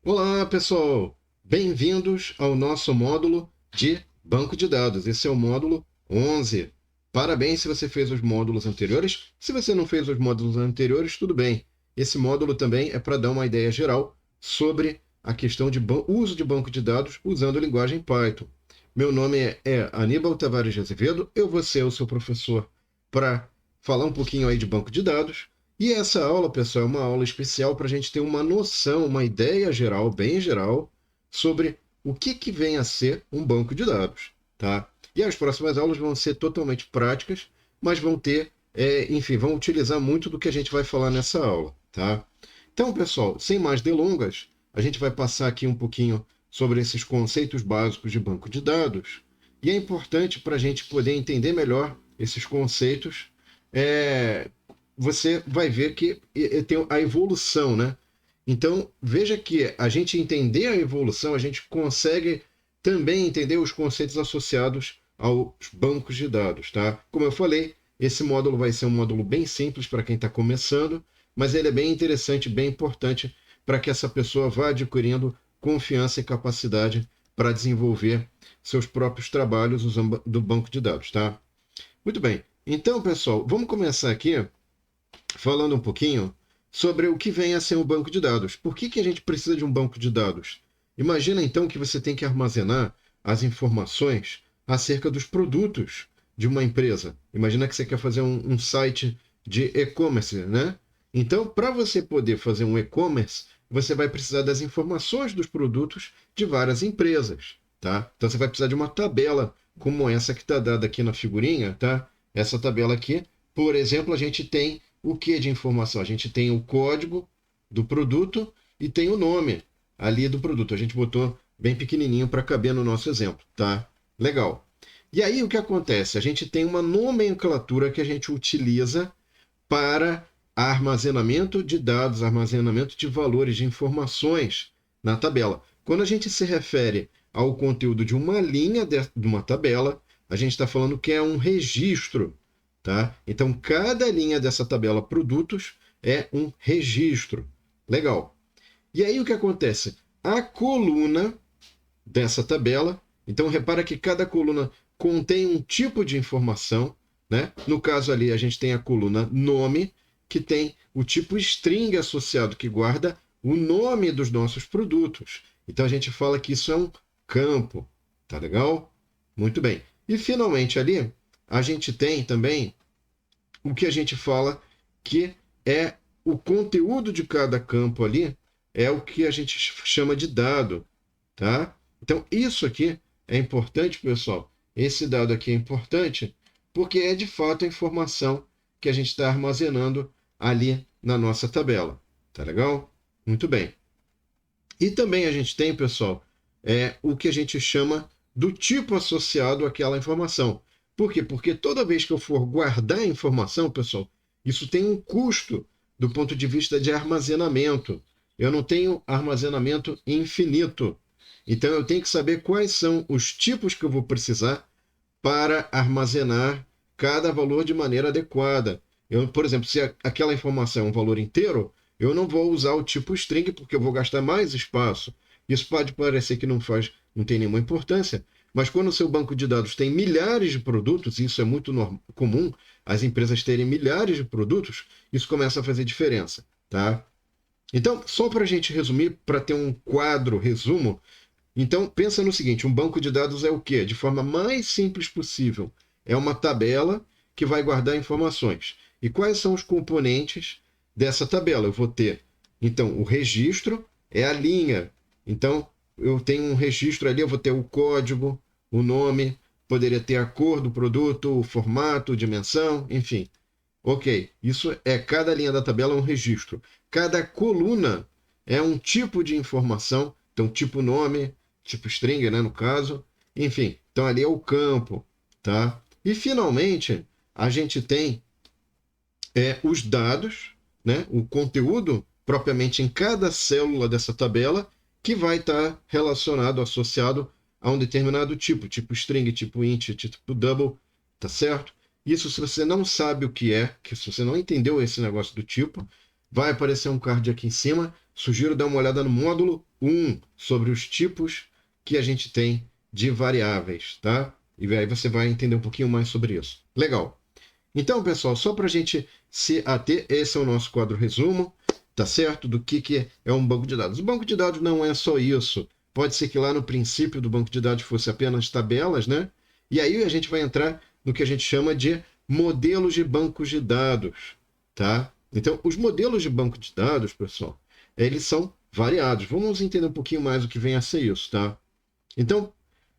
Olá, pessoal! Bem-vindos ao nosso módulo de banco de dados. Esse é o módulo 11. Parabéns se você fez os módulos anteriores. Se você não fez os módulos anteriores, tudo bem. Esse módulo também é para dar uma ideia geral sobre a questão de uso de banco de dados usando a linguagem Python. Meu nome é Aníbal Tavares de Azevedo. Eu vou ser o seu professor para falar um pouquinho aí de banco de dados. E essa aula, pessoal, é uma aula especial para a gente ter uma noção, uma ideia geral, bem geral, sobre o que vem a ser um banco de dados, tá? E as próximas aulas vão ser totalmente práticas, mas vão ter, enfim, vão utilizar muito do que a gente vai falar nessa aula, tá? Então, pessoal, sem mais delongas, a gente vai passar aqui um pouquinho sobre esses conceitos básicos de banco de dados. E é importante para a gente poder entender melhor esses conceitos, você vai ver que tem a evolução, né? Então, veja que a gente entender a evolução, a gente consegue também entender os conceitos associados aos bancos de dados, tá? Como eu falei, esse módulo vai ser um módulo bem simples para quem está começando, mas ele é bem interessante, bem importante para que essa pessoa vá adquirindo confiança e capacidade para desenvolver seus próprios trabalhos usando do banco de dados, tá? Muito bem. Então, pessoal, vamos começar aqui falando um pouquinho sobre o que vem a ser um banco de dados. Por que a gente precisa de um banco de dados? Imagina então que você tem que armazenar as informações acerca dos produtos de uma empresa. Imagina que você quer fazer um site de e-commerce, né? Então, para você poder fazer um e-commerce, você vai precisar das informações dos produtos de várias empresas, tá? Então, você vai precisar de uma tabela como essa que está dada aqui na figurinha, tá? Essa tabela aqui, por exemplo, a gente tem o que de informação? A gente tem o código do produto e tem o nome ali do produto. A gente botou bem pequenininho para caber no nosso exemplo, tá? Legal. E aí o que acontece? A gente tem uma nomenclatura que a gente utiliza para armazenamento de dados, armazenamento de valores, de informações na tabela. Quando a gente se refere ao conteúdo de uma linha de uma tabela, a gente está falando que é um registro. Tá? Então, cada linha dessa tabela produtos é um registro. Legal. E aí o que acontece? A coluna dessa tabela, então repara que cada coluna contém um tipo de informação, né? No caso ali a gente tem a coluna nome, que tem o tipo string associado, que guarda o nome dos nossos produtos. Então a gente fala que isso é um campo. Tá legal? Muito bem. E finalmente ali a gente tem também o que a gente fala que é o conteúdo de cada campo ali, é o que a gente chama de dado, tá? Então, isso aqui é importante, pessoal. Esse dado aqui é importante porque é de fato a informação que a gente está armazenando ali na nossa tabela. Tá legal? Muito bem. E também a gente tem, pessoal, o que a gente chama do tipo associado àquela informação. Por quê? Porque toda vez que eu for guardar a informação, pessoal, isso tem um custo do ponto de vista de armazenamento. Eu não tenho armazenamento infinito. Então eu tenho que saber quais são os tipos que eu vou precisar para armazenar cada valor de maneira adequada. Por exemplo, se aquela informação é um valor inteiro, eu não vou usar o tipo string porque eu vou gastar mais espaço. Isso pode parecer que não tem nenhuma importância, mas quando o seu banco de dados tem milhares de produtos, e isso é muito comum, as empresas terem milhares de produtos, isso começa a fazer diferença, tá? Então, só para a gente resumir, para ter um quadro, resumo, então pensa no seguinte, um banco de dados é o quê? De forma mais simples possível, é uma tabela que vai guardar informações. E quais são os componentes dessa tabela? Eu vou ter, então, o registro é a linha. Então, eu tenho um registro ali, eu vou ter o código, o nome, poderia ter a cor do produto, o formato, dimensão, enfim. Ok, isso é cada linha da tabela é um registro. Cada coluna é um tipo de informação, então tipo nome, tipo string, né, no caso. Enfim, então ali é o campo, tá? E finalmente a gente tem os dados, né, o conteúdo propriamente em cada célula dessa tabela que vai estar relacionado, associado a um determinado tipo string, tipo int, tipo double, tá certo? Isso, se você não sabe o que é, que se você não entendeu esse negócio do tipo, vai aparecer um card aqui em cima, sugiro dar uma olhada no módulo 1 sobre os tipos que a gente tem de variáveis, tá? E aí você vai entender um pouquinho mais sobre isso. Legal. Então, pessoal, só para a gente se ater, esse é o nosso quadro resumo, tá certo? Do que é um banco de dados. O banco de dados não é só isso. Pode ser que lá no princípio do banco de dados fosse apenas tabelas, né? E aí a gente vai entrar no que a gente chama de modelos de bancos de dados, tá? Então, os modelos de banco de dados, pessoal, eles são variados. Vamos entender um pouquinho mais o que vem a ser isso, tá? Então,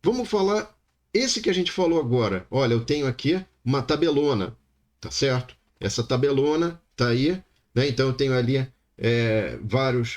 vamos falar esse que a gente falou agora. Olha, eu tenho aqui uma tabelona, tá certo? Essa tabelona tá aí, né? Então eu tenho ali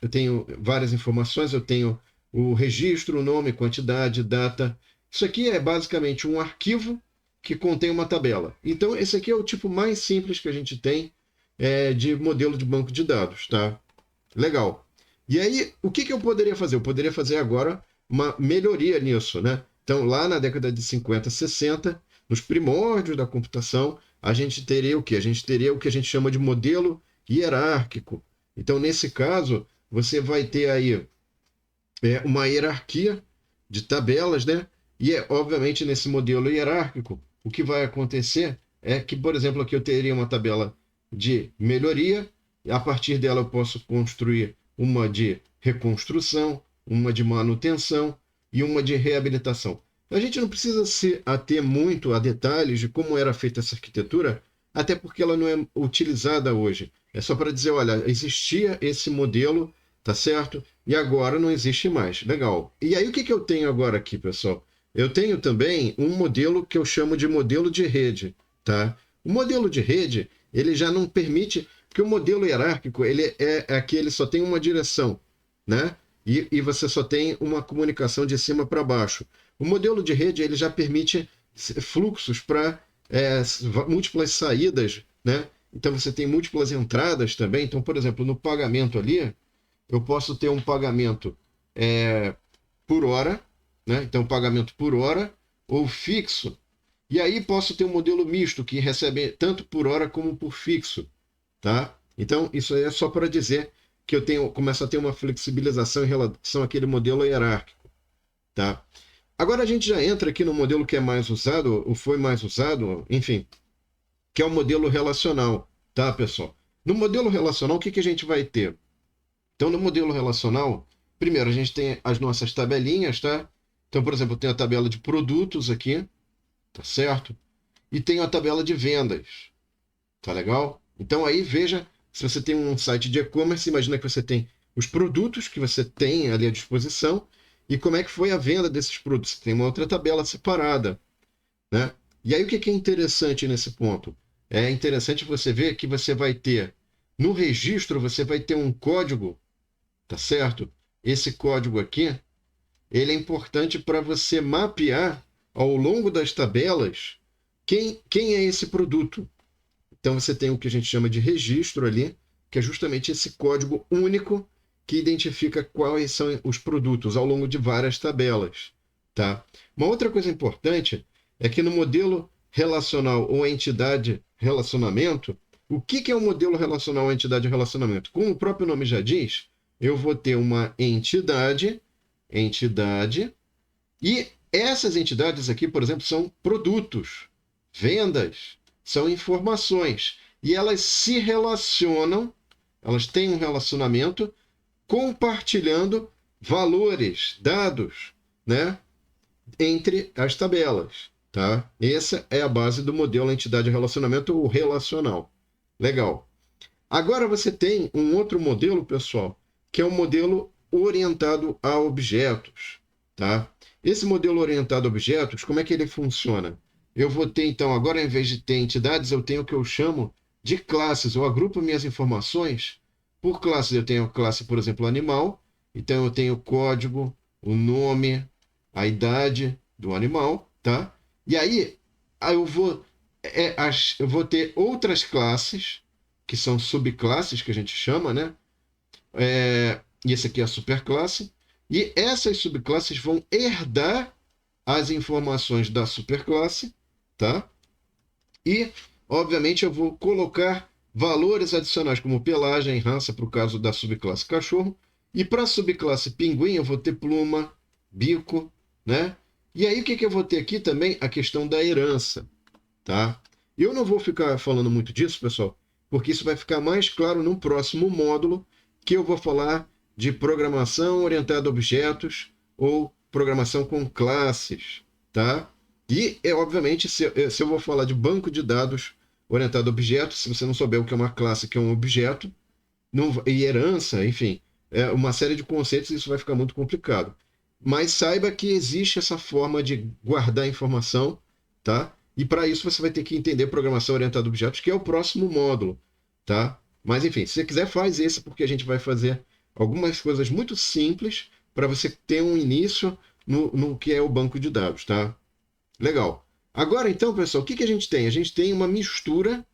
eu tenho várias informações, eu tenho o registro, o nome, quantidade, data. Isso aqui é basicamente um arquivo que contém uma tabela. Então esse aqui é o tipo mais simples que a gente tem de modelo de banco de dados, tá? Legal. E aí, o que eu poderia fazer? Eu poderia fazer agora uma melhoria nisso, né? Então, lá na década de 50, 60, nos primórdios da computação, a gente teria o quê? A gente teria o que a gente chama de modelo hierárquico. Então, nesse caso, você vai ter aí uma hierarquia de tabelas, né? E, obviamente, nesse modelo hierárquico, o que vai acontecer é que, por exemplo, aqui eu teria uma tabela de melhoria, e a partir dela eu posso construir uma de reconstrução, uma de manutenção e uma de reabilitação. A gente não precisa se ater muito a detalhes de como era feita essa arquitetura, até porque ela não é utilizada hoje. É só para dizer, olha, existia esse modelo, tá certo? E agora não existe mais. Legal. E aí o que eu tenho agora aqui, pessoal? Eu tenho também um modelo que eu chamo de modelo de rede, tá? O modelo de rede, ele já não permite, porque o modelo hierárquico, ele aquele só tem uma direção, né? E você só tem uma comunicação de cima para baixo. O modelo de rede, ele já permite fluxos para múltiplas saídas, né? Então você tem múltiplas entradas também. Então, por exemplo, no pagamento ali, eu posso ter um pagamento por hora, né? Então, pagamento por hora ou fixo. E aí posso ter um modelo misto que recebe tanto por hora como por fixo, tá? Então, isso aí é só para dizer que começo a ter uma flexibilização em relação àquele modelo hierárquico, tá? Agora a gente já entra aqui no modelo que é mais usado, ou foi mais usado, enfim, que é o modelo relacional, tá, pessoal? No modelo relacional, o que a gente vai ter? Então, no modelo relacional, primeiro a gente tem as nossas tabelinhas, tá? Então, por exemplo, eu tenho a tabela de produtos aqui, tá certo? E tenho a tabela de vendas, tá legal? Então aí veja, se você tem um site de e-commerce, imagina que você tem os produtos que você tem ali à disposição e como é que foi a venda desses produtos. Você tem uma outra tabela separada, né? E aí o que é interessante nesse ponto? É interessante você ver que você vai ter, no registro, você vai ter um código, tá certo? Esse código aqui, ele é importante para você mapear ao longo das tabelas quem é esse produto. Então você tem o que a gente chama de registro ali, que é justamente esse código único que identifica quais são os produtos ao longo de várias tabelas, tá? Uma outra coisa importante é que no modelo relacional ou entidade relacionamento, o que é um modelo relacional ou entidade relacionamento? Como o próprio nome já diz, eu vou ter uma entidade, e essas entidades aqui, por exemplo, são produtos, vendas, são informações. E elas se relacionam, elas têm um relacionamento compartilhando valores, dados, né, entre as tabelas. Tá? Essa é a base do modelo entidade-relacionamento ou relacional. Legal. Agora você tem um outro modelo, pessoal, que é o modelo orientado a objetos. Tá? Esse modelo orientado a objetos, como é que ele funciona? Eu vou ter, então, agora, ao invés de ter entidades, eu tenho o que eu chamo de classes. Eu agrupo minhas informações por classes. Eu tenho a classe, por exemplo, animal. Então, eu tenho o código, o nome, a idade do animal, tá? E aí, eu vou ter outras classes, que são subclasses, que a gente chama, né? E esse aqui é a superclasse. E essas subclasses vão herdar as informações da superclasse, tá? E, obviamente, eu vou colocar valores adicionais como pelagem, raça, para o caso da subclasse cachorro. E para a subclasse pinguim, eu vou ter pluma, bico, né? E aí o que eu vou ter aqui também? A questão da herança, tá? Eu não vou ficar falando muito disso, pessoal, porque isso vai ficar mais claro no próximo módulo, que eu vou falar de programação orientada a objetos ou programação com classes, tá? E, obviamente, se eu vou falar de banco de dados orientado a objetos, se você não souber o que é uma classe, o que é um objeto, e herança, enfim, uma série de conceitos, isso vai ficar muito complicado. Mas saiba que existe essa forma de guardar informação, tá? E para isso você vai ter que entender programação orientada a objetos, que é o próximo módulo, tá? Mas enfim, se você quiser, faz esse, porque a gente vai fazer algumas coisas muito simples para você ter um início no que é o banco de dados, tá? Legal. Agora então, pessoal, o que a gente tem? A gente tem uma mistura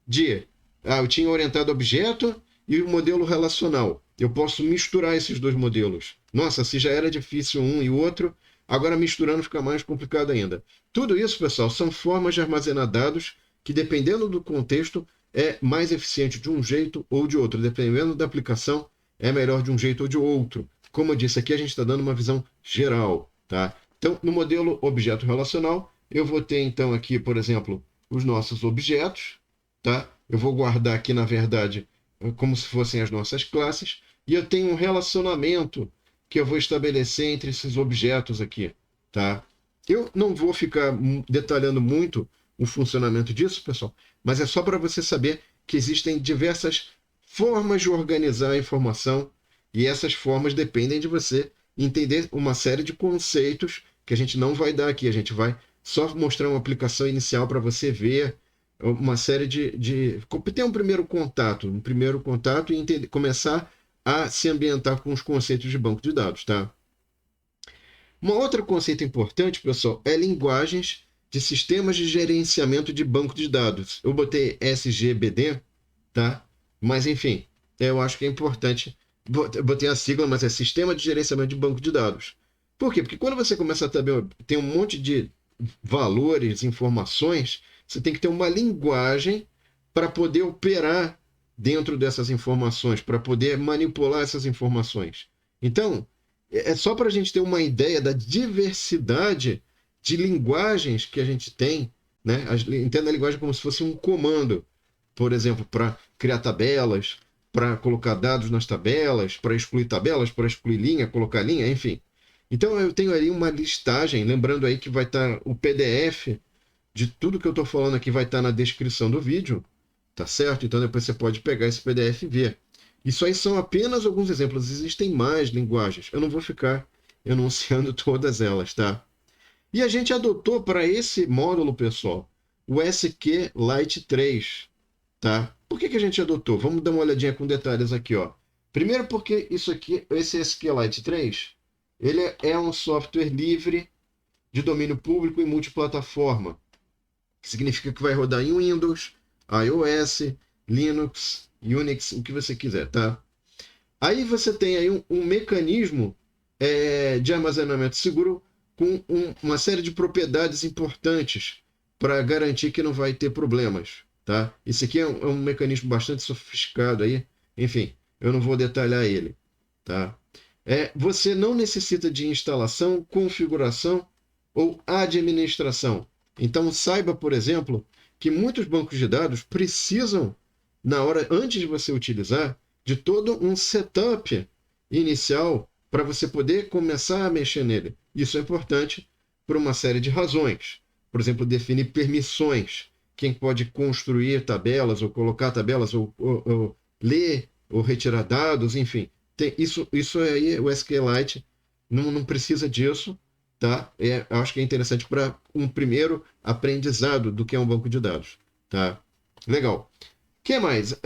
de eu tinha orientado a objeto e o modelo relacional. Eu posso misturar esses dois modelos. Nossa, se já era difícil um e o outro, agora misturando fica mais complicado ainda. Tudo isso, pessoal, são formas de armazenar dados que, dependendo do contexto, é mais eficiente de um jeito ou de outro. Dependendo da aplicação, é melhor de um jeito ou de outro. Como eu disse aqui, a gente está dando uma visão geral, tá? Então, no modelo objeto relacional, eu vou ter, então, aqui, por exemplo, os nossos objetos, tá? Eu vou guardar aqui, na verdade, como se fossem as nossas classes, e eu tenho um relacionamento que eu vou estabelecer entre esses objetos aqui, tá? Eu não vou ficar detalhando muito o funcionamento disso, pessoal, mas é só para você saber que existem diversas formas de organizar a informação e essas formas dependem de você entender uma série de conceitos que a gente não vai dar aqui, a gente vai só mostrar uma aplicação inicial para você ver uma série de ter um primeiro contato e entender, começar a se ambientar com os conceitos de banco de dados, tá? Um outro conceito importante, pessoal, é linguagens de sistemas de gerenciamento de banco de dados. Eu botei SGBD, tá? Mas, enfim, eu acho que é importante. Botei a sigla, mas é Sistema de Gerenciamento de Banco de Dados. Por quê? Porque quando você começa a ter um monte de valores, informações, você tem que ter uma linguagem para poder operar dentro dessas informações, para poder manipular essas informações. Então, é só para a gente ter uma ideia da diversidade de linguagens que a gente tem, né? Entenda a linguagem como se fosse um comando, por exemplo, para criar tabelas, para colocar dados nas tabelas, para excluir linha, colocar linha, enfim. Então eu tenho ali uma listagem, lembrando aí que vai estar o PDF de tudo que eu estou falando aqui vai estar na descrição do vídeo, tá certo? Então depois você pode pegar esse PDF e ver. Isso aí são apenas alguns exemplos, existem mais linguagens. Eu não vou ficar enunciando todas elas, tá? E a gente adotou para esse módulo, pessoal, o SQLite 3, tá? Por que a gente adotou? Vamos dar uma olhadinha com detalhes aqui, ó. Primeiro porque isso aqui, esse SQLite 3, ele é um software livre de domínio público e multiplataforma, que significa que vai rodar em Windows, iOS, Linux, Unix, o que você quiser, tá? Aí você tem aí um mecanismo de armazenamento seguro com uma série de propriedades importantes para garantir que não vai ter problemas, tá? Isso aqui é um mecanismo bastante sofisticado aí, enfim, eu não vou detalhar ele, tá? Você não necessita de instalação, configuração ou administração. Então saiba, por exemplo, que muitos bancos de dados precisam, antes de você utilizar, de todo um setup inicial para você poder começar a mexer nele. Isso é importante por uma série de razões. Por exemplo, definir permissões. Quem pode construir tabelas, ou colocar tabelas, ou ler, ou retirar dados, enfim. Isso aí, o SQLite não precisa disso, tá? Acho que é interessante para um primeiro aprendizado do que é um banco de dados, tá? Legal. O que mais?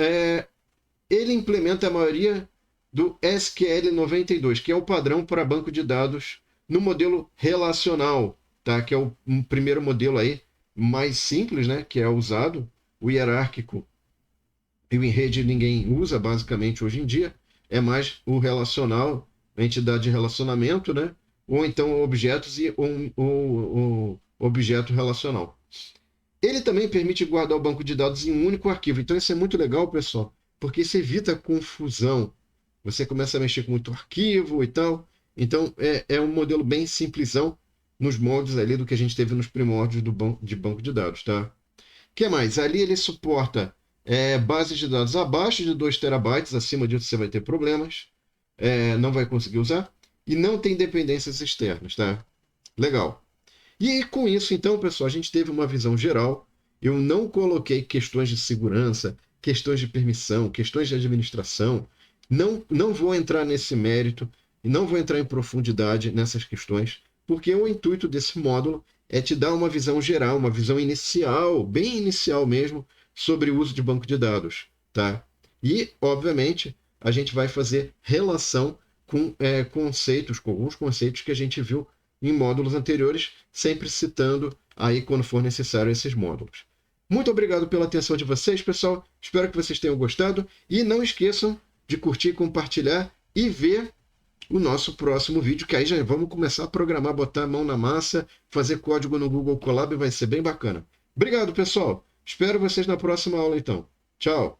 Ele implementa a maioria do SQL92, que é o padrão para banco de dados no modelo relacional, tá? Que é um primeiro modelo aí mais simples, né? Que é usado, o hierárquico e o em rede ninguém usa basicamente hoje em dia, é mais o relacional, a entidade de relacionamento, né? Ou então objetos e o objeto relacional. Ele também permite guardar o banco de dados em um único arquivo. Então isso é muito legal, pessoal, porque isso evita confusão. Você começa a mexer com muito arquivo e tal. Então é um modelo bem simplesão nos moldes ali do que a gente teve nos primórdios de banco de dados, tá? O que mais? Ali ele suporta bases de dados abaixo de 2 terabytes, acima disso você vai ter problemas, não vai conseguir usar, e não tem dependências externas, tá? Legal. E com isso, então, pessoal, a gente teve uma visão geral. Eu não coloquei questões de segurança, questões de permissão, questões de administração. Não vou entrar nesse mérito e não vou entrar em profundidade nessas questões, porque o intuito desse módulo é te dar uma visão geral, uma visão inicial, bem inicial mesmo, sobre o uso de banco de dados, tá? E, obviamente, a gente vai fazer relação com conceitos, com alguns conceitos que a gente viu em módulos anteriores, sempre citando aí quando for necessário esses módulos. Muito obrigado pela atenção de vocês, pessoal. Espero que vocês tenham gostado e não esqueçam de curtir, compartilhar e ver o nosso próximo vídeo, que aí já vamos começar a programar, botar a mão na massa, fazer código no Google Colab, vai ser bem bacana. Obrigado, pessoal. Espero vocês na próxima aula, então. Tchau.